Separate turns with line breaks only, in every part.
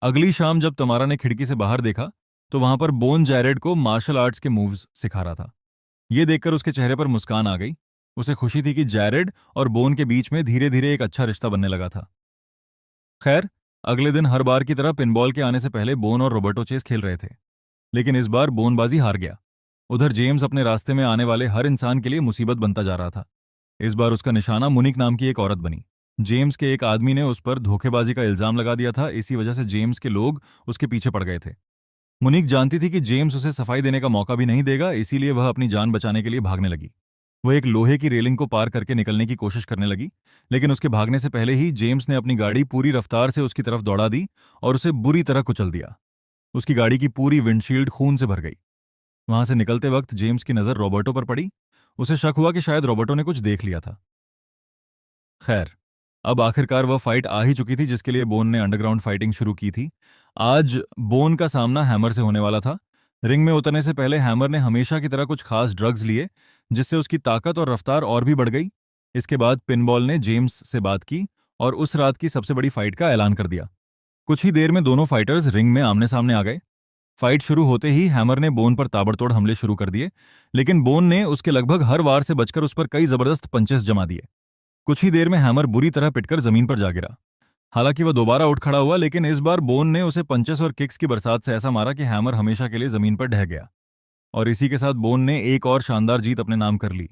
अगली शाम जब तमारा ने खिड़की से बाहर देखा तो वहां पर बोन जैरेड को मार्शल आर्ट्स के मूव्स सिखा रहा था। ये देखकर उसके चेहरे पर मुस्कान आ गई। उसे खुशी थी कि जैरेड और बोन के बीच में धीरे धीरे एक अच्छा रिश्ता बनने लगा था। खैर, अगले दिन हर बार की तरह पिनबॉल के आने से पहले बोन और रोबर्टो चेस खेल रहे थे, लेकिन इस बार बोन बाजी हार गया। उधर जेम्स अपने रास्ते में आने वाले हर इंसान के लिए मुसीबत बनता जा रहा था। इस बार उसका निशाना मुनिक नाम की एक औरत बनी। जेम्स के एक आदमी ने उस पर धोखेबाजी का इल्जाम लगा दिया था, इसी वजह से जेम्स के लोग उसके पीछे पड़ गए थे। मुनीक जानती थी कि जेम्स उसे सफाई देने का मौका भी नहीं देगा, इसीलिए वह अपनी जान बचाने के लिए भागने लगी। वह एक लोहे की रेलिंग को पार करके निकलने की कोशिश करने लगी, लेकिन उसके भागने से पहले ही जेम्स ने अपनी गाड़ी पूरी रफ्तार से उसकी तरफ दौड़ा दी और उसे बुरी तरह कुचल दिया। उसकी गाड़ी की पूरी विंडशील्ड खून से भर गई। वहां से निकलते वक्त जेम्स की नजर रॉबर्टो पर पड़ी। उसे शक हुआ कि शायद रॉबर्टो ने कुछ देख लिया था। खैर, अब आखिरकार वह फाइट आ ही चुकी थी जिसके लिए बोन ने अंडरग्राउंड फाइटिंग शुरू की थी। आज बोन का सामना हैमर से होने वाला था। रिंग में उतरने से पहले हैमर ने हमेशा की तरह कुछ खास ड्रग्स लिए, जिससे उसकी ताकत और रफ्तार और भी बढ़ गई। इसके बाद पिनबॉल ने जेम्स से बात की और उस रात की सबसे बड़ी फाइट का ऐलान कर दिया। कुछ ही देर में दोनों फाइटर्स रिंग में आमने सामने आ गए। फाइट शुरू होते ही हैमर ने बोन पर ताबड़तोड़ हमले शुरू कर दिए, लेकिन बोन ने उसके लगभग हर वार से बचकर उस पर कई जबरदस्त पंचेस जमा दिए। कुछ ही देर में हैमर बुरी तरह पिटकर जमीन पर जा गिरा। हालांकि वह दोबारा उठ खड़ा हुआ, लेकिन इस बार बोन ने उसे पंचेस और किक्स की बरसात से ऐसा मारा कि हैमर हमेशा के लिए जमीन पर ढह गया। और इसी के साथ बोन ने एक और शानदार जीत अपने नाम कर ली।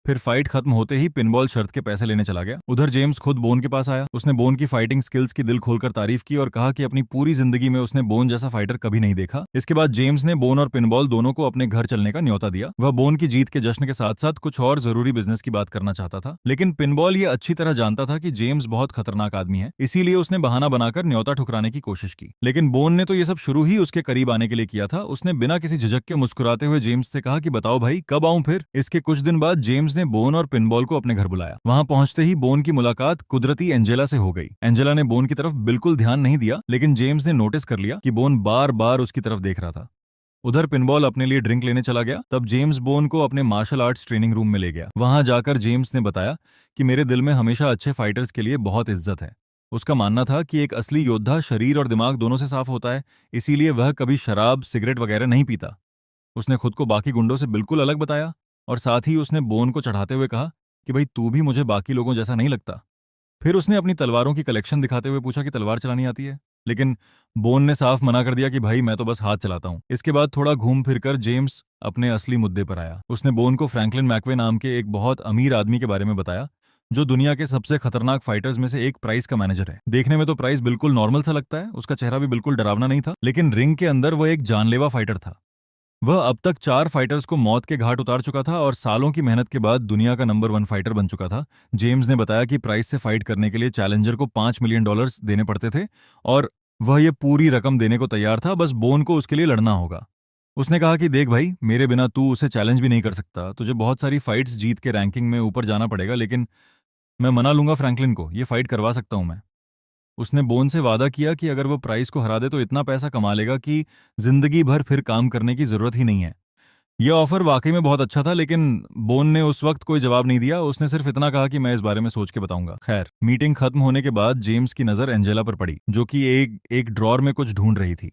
फिर फाइट खत्म होते ही पिनबॉल शर्त के पैसे लेने चला गया। उधर जेम्स खुद बोन के पास आया। उसने बोन की फाइटिंग स्किल्स की दिल खोलकर तारीफ की और कहा कि अपनी पूरी जिंदगी में उसने बोन जैसा फाइटर कभी नहीं देखा। इसके बाद जेम्स ने बोन और पिनबॉल दोनों को अपने घर चलने का न्योता दिया। वह बोन की जीत के जश्न के साथ साथ कुछ और जरूरी बिजनेस की बात करना चाहता था, लेकिन पिनबॉल ये अच्छी तरह जानता था कि जेम्स बहुत खतरनाक आदमी है, इसीलिए उसने बहाना बनाकर न्योता ठुकराने की कोशिश की। लेकिन बोन ने तो ये सब शुरू ही उसके करीब आने के लिए किया था। उसने बिना किसी झिझक के मुस्कुराते हुए जेम्स से कहा कि बताओ भाई, कब आऊं फिर। इसके कुछ दिन बाद जेम्स ने बोन और पिनबॉल को अपने घर बुलाया। वहां पहुंचते ही बोन की मुलाकात कुदरती एंजेला से हो गई। एंजेला ने बोन की तरफ बिल्कुल ध्यान नहीं दिया, लेकिन जेम्स ने नोटिस कर लिया कि बोन बार बार उसकी तरफ देख रहा था। उधर पिनबॉल अपने लिए ड्रिंक लेने चला गया। तब जेम्स बोन को अपने मार्शल आर्ट्स ट्रेनिंग रूम में ले गया। वहां जाकर जेम्स ने बताया कि मेरे दिल में हमेशा अच्छे फाइटर्स के लिए बहुत इज्जत है। उसका मानना था कि एक असली योद्धा शरीर और दिमाग दोनों से साफ होता है, इसीलिए वह कभी शराब सिगरेट वगैरह नहीं पीता। उसने खुद को बाकी गुंडों से बिल्कुल अलग बताया और साथ ही उसने बोन को चढ़ाते हुए कहा कि भाई, तू भी मुझे बाकी लोगों जैसा नहीं लगता। फिर उसने अपनी तलवारों की कलेक्शन दिखाते हुए पूछा कि तलवार चलानी आती है, लेकिन बोन ने साफ मना कर दिया कि भाई, मैं तो बस हाथ चलाता हूं। इसके बाद थोड़ा घूम फिरकर जेम्स अपने असली मुद्दे पर आया। उसने बोन को फ्रैंकलिन मैकवे नाम के एक बहुत अमीर आदमी के बारे में बताया, जो दुनिया के सबसे खतरनाक फाइटर्स में से एक प्राइस का मैनेजर है। देखने में तो प्राइस बिल्कुल नॉर्मल सा लगता है, उसका चेहरा भी बिल्कुल डरावना नहीं था, लेकिन रिंग के अंदर वह एक जानलेवा फाइटर था। वह अब तक 4 फाइटर्स को मौत के घाट उतार चुका था और सालों की मेहनत के बाद दुनिया का नंबर 1 फाइटर बन चुका था। जेम्स ने बताया कि प्राइस से फाइट करने के लिए चैलेंजर को $5 मिलियन देने पड़ते थे और वह ये पूरी रकम देने को तैयार था, बस बोन को उसके लिए लड़ना होगा। उसने कहा कि देख भाई, मेरे बिना तू उसे चैलेंज भी नहीं कर सकता। तुझे बहुत सारी फाइट्स जीत के रैंकिंग में ऊपर जाना पड़ेगा, लेकिन मैं मना लूंगा फ्रैंकलिन को, ये फाइट करवा सकता हूं मैं। उसने बोन से वादा किया कि अगर वो प्राइस को हरा दे तो इतना पैसा कमा लेगा कि जिंदगी भर फिर काम करने की जरूरत ही नहीं है। यह ऑफर वाकई में बहुत अच्छा था, लेकिन बोन ने उस वक्त कोई जवाब नहीं दिया। उसने सिर्फ इतना कहा कि मैं इस बारे में सोच के बताऊंगा। खैर, मीटिंग खत्म होने के बाद जेम्स की नजर एंजेला पर पड़ी, जो कि एक एक ड्रॉर में कुछ ढूंढ रही थी।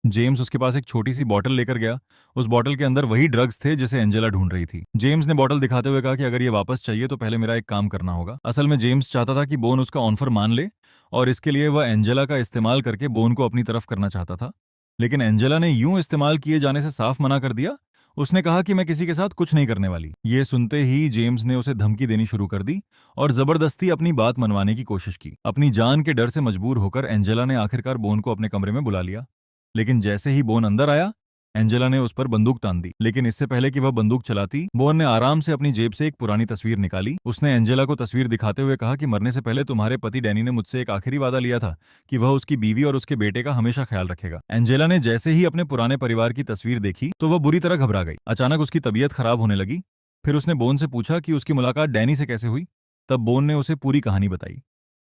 जेम्स उसके पास एक छोटी सी बॉटल लेकर गया। उस बॉटल के अंदर वही ड्रग्स थे जिसे एंजेला ढूंढ रही थी। जेम्स ने बॉटल दिखाते हुए कहा कि अगर ये वापस चाहिए तो पहले मेरा एक काम करना होगा। असल में जेम्स चाहता था कि बोन उसका ऑफर मान ले और इसके लिए वह एंजेला का इस्तेमाल करके बोन को अपनी तरफ करना चाहता था। लेकिन एंजेला ने यूं इस्तेमाल किए जाने से साफ मना कर दिया। उसने कहा कि मैं किसी के साथ कुछ नहीं करने वाली। ये सुनते ही जेम्स ने उसे धमकी देनी शुरू कर दी और जबरदस्ती अपनी बात मनवाने की कोशिश की। अपनी जान के डर से मजबूर होकर एंजेला ने आखिरकार बोन को अपने कमरे में बुला लिया। लेकिन जैसे ही बोन अंदर आया, एंजेला ने उस पर बंदूक तान दी। लेकिन इससे पहले कि वह बंदूक चलाती, बोन ने आराम से अपनी जेब से एक पुरानी तस्वीर निकाली। उसने एंजेला को तस्वीर दिखाते हुए कहा कि मरने से पहले तुम्हारे पति डैनी ने मुझसे एक आखिरी वादा लिया था कि वह उसकी बीवी और उसके बेटे का हमेशा ख्याल रखेगा। एंजेला ने जैसे ही अपने पुराने परिवार की तस्वीर देखी तो वह बुरी तरह घबरा गई। अचानक उसकी तबीयत खराब होने लगी। फिर उसने बोन से पूछा कि उसकी मुलाकात डैनी से कैसे हुई। तब बोन ने उसे पूरी कहानी बताई।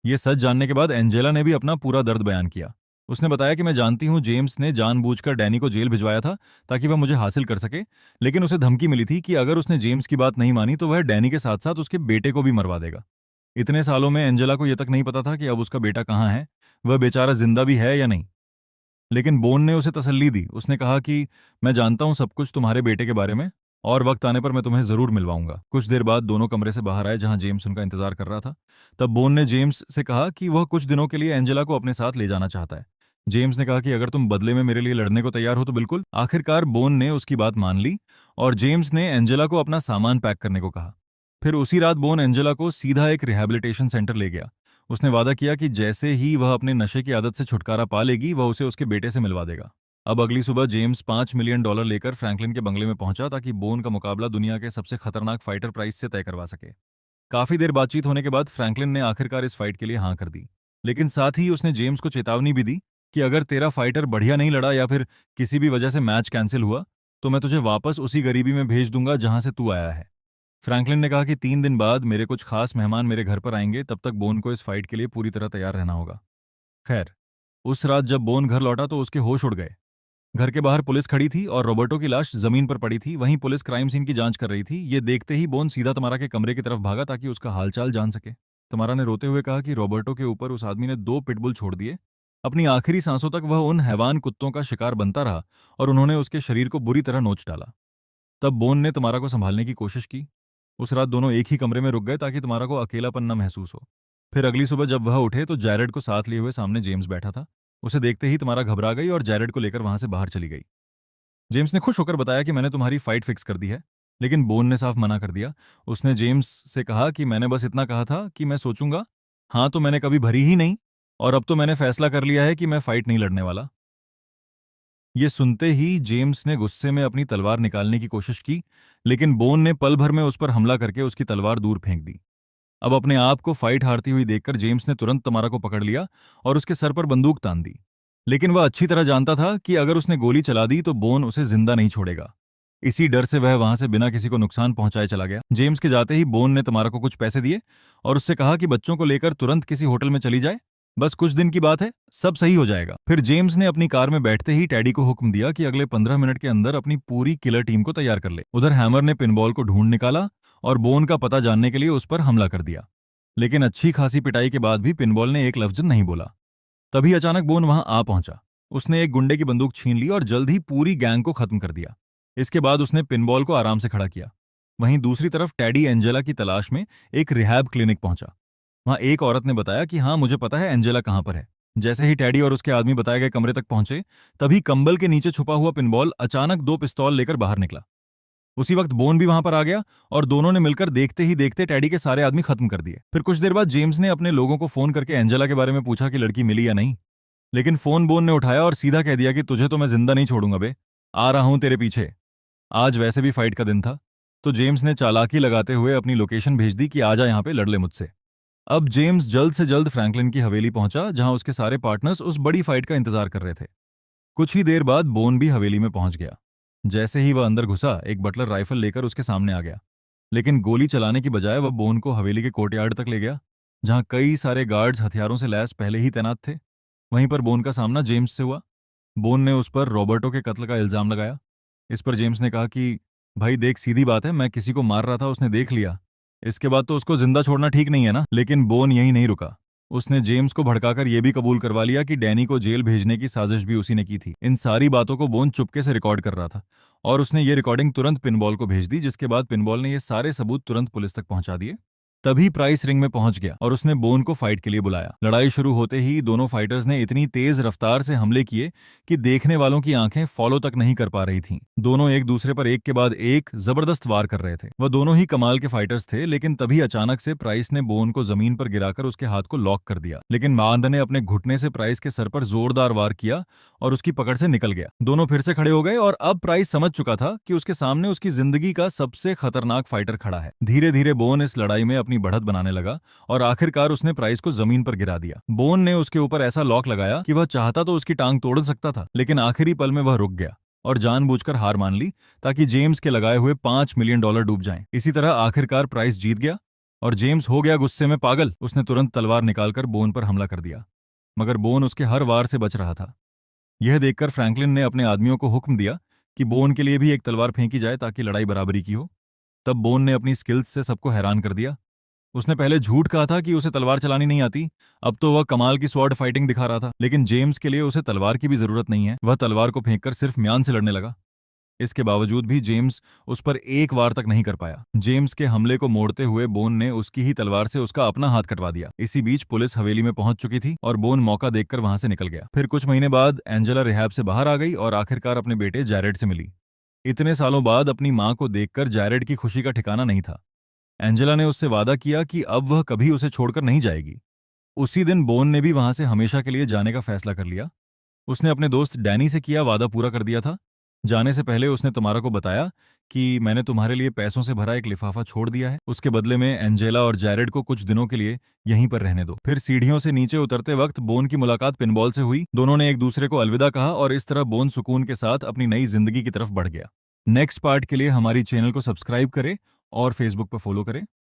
ये सच जानने के बाद एंजेला ने भी अपना पूरा दर्द बयान किया। उसने बताया कि मैं जानती हूँ जेम्स ने जानबूझकर डैनी को जेल भिजवाया था ताकि वह मुझे हासिल कर सके, लेकिन उसे धमकी मिली थी कि अगर उसने जेम्स की बात नहीं मानी तो वह डैनी के साथ साथ उसके बेटे को भी मरवा देगा। इतने सालों में एंजेला को यह तक नहीं पता था कि अब उसका बेटा कहाँ है, वह बेचारा जिंदा भी है या नहीं। लेकिन बोन ने उसे तसल्ली दी। उसने कहा कि मैं जानता हूं सब कुछ तुम्हारे बेटे के बारे में, और वक्त आने पर मैं तुम्हें जरूर मिलवाऊंगा। कुछ देर बाद दोनों कमरे से बाहर आए जहां जेम्स उनका इंतजार कर रहा था। तब बोन ने जेम्स से कहा कि वह कुछ दिनों के लिए एंजेला को अपने साथ ले जाना चाहता है। जेम्स ने कहा कि अगर तुम बदले में मेरे लिए लड़ने को तैयार हो तो बिल्कुल। आखिरकार बोन ने उसकी बात मान ली और जेम्स ने एंजेला को अपना सामान पैक करने को कहा। फिर उसी रात बोन एंजेला को सीधा एक रिहैबिलिटेशन सेंटर ले गया। उसने वादा किया कि जैसे ही वह अपने नशे की आदत से छुटकारा पा लेगी वह उसे उसके बेटे से मिलवा देगा। अब अगली सुबह जेम्स $5 मिलियन लेकर फ्रैंकलिन के बंगले में पहुंचा ताकि बोन का मुकाबला दुनिया के सबसे खतरनाक फाइटर प्राइस से तय करवा सके। काफी देर बातचीत होने के बाद फ्रैंकलिन ने आखिरकार इस फाइट के लिए हाँ कर दी। लेकिन साथ ही उसने जेम्स को चेतावनी भी दी कि अगर तेरा फाइटर बढ़िया नहीं लड़ा या फिर किसी भी वजह से मैच कैंसिल हुआ तो मैं तुझे वापस उसी गरीबी में भेज दूंगा जहां से तू आया है। फ्रैंकलिन ने कहा कि 3 दिन बाद मेरे कुछ खास मेहमान मेरे घर पर आएंगे, तब तक बोन को इस फाइट के लिए पूरी तरह तैयार रहना होगा। खैर, उस रात जब बोन घर लौटा तो उसके होश उड़ गए। घर के बाहर पुलिस खड़ी थी और रॉबर्टो की लाश जमीन पर पड़ी थी। वहीं पुलिस क्राइम सीन की जांच कर रही थी। ये देखते ही बोन सीधा तमारा के कमरे की तरफ भागा ताकि उसका हालचाल जान सके। तमारा ने रोते हुए कहा कि रॉबर्टो के ऊपर उस आदमी ने 2 पिटबुल छोड़ दिए। अपनी आखिरी सांसों तक वह उन हैवान कुत्तों का शिकार बनता रहा और उन्होंने उसके शरीर को बुरी तरह नोच डाला। तब बोन ने तमारा को संभालने की कोशिश की। उस रात दोनों एक ही कमरे में रुक गए ताकि तमारा को अकेलापन न महसूस हो। फिर अगली सुबह जब वह उठे तो जैरेड को साथ लिए हुए सामने जेम्स बैठा था। उसे देखते ही तमारा घबरा गई और जैरेड को लेकर वहां से बाहर चली गई। जेम्स ने खुश होकर बताया कि मैंने तुम्हारी फाइट फिक्स कर दी है। लेकिन बोन ने साफ मना कर दिया। उसने जेम्स से कहा कि मैंने बस इतना कहा था कि मैं सोचूंगा। हाँ, तो मैंने कभी भरी ही नहीं, और अब तो मैंने फैसला कर लिया है कि मैं फाइट नहीं लड़ने वाला। ये सुनते ही जेम्स ने गुस्से में अपनी तलवार निकालने की कोशिश की, लेकिन बोन ने पल भर में उस पर हमला करके उसकी तलवार दूर फेंक दी। अब अपने आप को फाइट हारती हुई देखकर जेम्स ने तुरंत तमारा को पकड़ लिया और उसके सर पर बंदूक तान दी। लेकिन वह अच्छी तरह जानता था कि अगर उसने गोली चला दी तो बोन उसे जिंदा नहीं छोड़ेगा। इसी डर से वह वहां से बिना किसी को नुकसान पहुंचाए चला गया। जेम्स के जाते ही बोन ने तमारा को कुछ पैसे दिए और उससे कहा कि बच्चों को लेकर तुरंत किसी होटल में चली जाए। बस कुछ दिन की बात है, सब सही हो जाएगा। फिर जेम्स ने अपनी कार में बैठते ही टैडी को हुक्म दिया कि अगले 15 मिनट के अंदर अपनी पूरी किलर टीम को तैयार कर ले। उधर हैमर ने पिनबॉल को ढूंढ निकाला और बोन का पता जानने के लिए उस पर हमला कर दिया। लेकिन अच्छी खासी पिटाई के बाद भी पिनबॉल ने एक लफ्ज नहीं बोला। तभी अचानक बोन वहां आ पहुंचा। उसने एक गुंडे की बंदूक छीन ली और जल्द ही पूरी गैंग को खत्म कर दिया। इसके बाद उसने पिनबॉल को आराम से खड़ा किया। वहीं दूसरी तरफ टैडी एंजेला की तलाश में एक रिहैब क्लिनिक पहुंचा। वहां एक औरत ने बताया कि हाँ, मुझे पता है एंजेला कहां पर है। जैसे ही टैडी और उसके आदमी बताए गए कमरे तक पहुंचे, तभी कंबल के नीचे छुपा हुआ पिनबॉल अचानक 2 पिस्तौल लेकर बाहर निकला। उसी वक्त बोन भी वहां पर आ गया और दोनों ने मिलकर देखते ही देखते टैडी के सारे आदमी खत्म कर दिए। फिर कुछ देर बाद जेम्स ने अपने लोगों को फोन करके एंजेला के बारे में पूछा कि लड़की मिली या नहीं। लेकिन फोन बोन ने उठाया और सीधा कह दिया कि तुझे तो मैं जिंदा नहीं छोड़ूंगा बे, आ रहा हूं तेरे पीछे। आज वैसे भी फाइट का दिन था, तो जेम्स ने चालाकी लगाते हुए अपनी लोकेशन भेज दी कि आजा यहां पे लड़ ले मुझसे। अब जेम्स जल्द से जल्द फ्रैंकलिन की हवेली पहुंचा जहां उसके सारे पार्टनर्स उस बड़ी फाइट का इंतजार कर रहे थे। कुछ ही देर बाद बोन भी हवेली में पहुंच गया। जैसे ही वह अंदर घुसा, एक बटलर राइफल लेकर उसके सामने आ गया। लेकिन गोली चलाने की बजाय वह बोन को हवेली के कोर्टयार्ड तक ले गया, जहां कई सारे गार्ड्स हथियारों से लैस पहले ही तैनात थे। वहीं पर बोन का सामना जेम्स से हुआ। बोन ने उस पर रॉबर्टो के कत्ल का इल्जाम लगाया। इस पर जेम्स ने कहा कि भाई देख, सीधी बात है, मैं किसी को मार रहा था, उसने देख लिया। इसके बाद तो उसको जिंदा छोड़ना ठीक नहीं है ना। लेकिन बोन यही नहीं रुका। उसने जेम्स को भड़काकर यह भी कबूल करवा लिया कि डैनी को जेल भेजने की साजिश भी उसी ने की थी। इन सारी बातों को बोन चुपके से रिकॉर्ड कर रहा था और उसने ये रिकॉर्डिंग तुरंत पिनबॉल को भेज दी, जिसके बाद पिनबॉल ने ये सारे सबूत तुरंत पुलिस तक पहुंचा दिए। तभी प्राइस रिंग में पहुंच गया और उसने बोन को फाइट के लिए बुलाया। लड़ाई शुरू होते ही दोनों फाइटर्स ने इतनी तेज रफ्तार से हमले किए कि देखने वालों की आंखें फॉलो तक नहीं कर पा रही थीं। दोनों एक दूसरे पर एक के बाद एक जबरदस्त वार कर रहे थे। वह दोनों ही कमाल के फाइटर्स थे, लेकिन तभी अचानक से प्राइस ने बोन को जमीन पर गिराकर उसके हाथ को लॉक कर दिया। लेकिन मांद ने अपने घुटने से प्राइस के सर पर जोरदार वार किया और उसकी पकड़ से निकल गया। दोनों फिर से खड़े हो गए और अब प्राइस समझ चुका था कि उसके सामने उसकी जिंदगी का सबसे खतरनाक फाइटर खड़ा है। धीरे धीरे बोन इस लड़ाई में अपनी बढ़त बनाने लगा और आखिरकार उसने प्राइस को जमीन पर गिरा दिया। बोन ने उसके ऊपर ऐसा लॉक लगाया कि वह चाहता तो उसकी टांग तोड़ सकता था, लेकिन आखिरी पल में वह रुक गया और जानबूझकर हार मान ली ताकि जेम्स के लगाए हुए $5 मिलियन डूब जाएं। इसी तरह आखिरकार प्राइस जीत गया और जेम्स हो गया गुस्से में पागल। उसने तुरंत तलवार निकालकर बोन पर हमला कर दिया, मगर बोन उसके हर वार से बच रहा था। यह देखकर फ्रैंकलिन ने अपने आदमियों को हुक्म दिया कि बोन के लिए भी एक तलवार फेंकी जाए ताकि लड़ाई बराबरी की हो। तब बोन ने अपनी स्किल्स से सबको हैरान कर दिया। उसने पहले झूठ कहा था कि उसे तलवार चलानी नहीं आती, अब तो वह कमाल की स्वॉर्ड फाइटिंग दिखा रहा था। लेकिन जेम्स के लिए उसे तलवार की भी जरूरत नहीं है। वह तलवार को फेंककर सिर्फ म्यान से लड़ने लगा। इसके बावजूद भी जेम्स उस पर एक वार तक नहीं कर पाया। जेम्स के हमले को मोड़ते हुए बोन ने उसकी ही तलवार से उसका अपना हाथ कटवा दिया। इसी बीच पुलिस हवेली में पहुंच चुकी थी और बोन मौका देखकर वहां से निकल गया। फिर कुछ महीने बाद एंजेला रिहैब से बाहर आ गई और आखिरकार अपने बेटे जैरेड से मिली। इतने सालों बाद अपनी मां को देखकर जैरेड की खुशी का ठिकाना नहीं था। एंजेला ने उससे वादा किया कि अब वह कभी उसे छोड़कर नहीं जाएगी। उसी दिन बोन ने भी वहां से हमेशा के लिए जाने का फैसला कर लिया। उसने अपने दोस्त डैनी से किया वादा पूरा कर दिया था। जाने से पहले उसने तुम्हारा को बताया कि मैंने तुम्हारे लिए पैसों से भरा एक लिफाफा छोड़ दिया है, उसके बदले में एंजेला और जैरेड को कुछ दिनों के लिए यहीं पर रहने दो। फिर सीढ़ियों से नीचे उतरते वक्त बोन की मुलाकात पिनबॉल से हुई। दोनों ने एक दूसरे को अलविदा कहा और इस तरह बोन सुकून के साथ अपनी नई जिंदगी की तरफ बढ़ गया। नेक्स्ट पार्ट के लिए हमारी चैनल को सब्सक्राइब करें और फेसबुक पर फॉलो करें।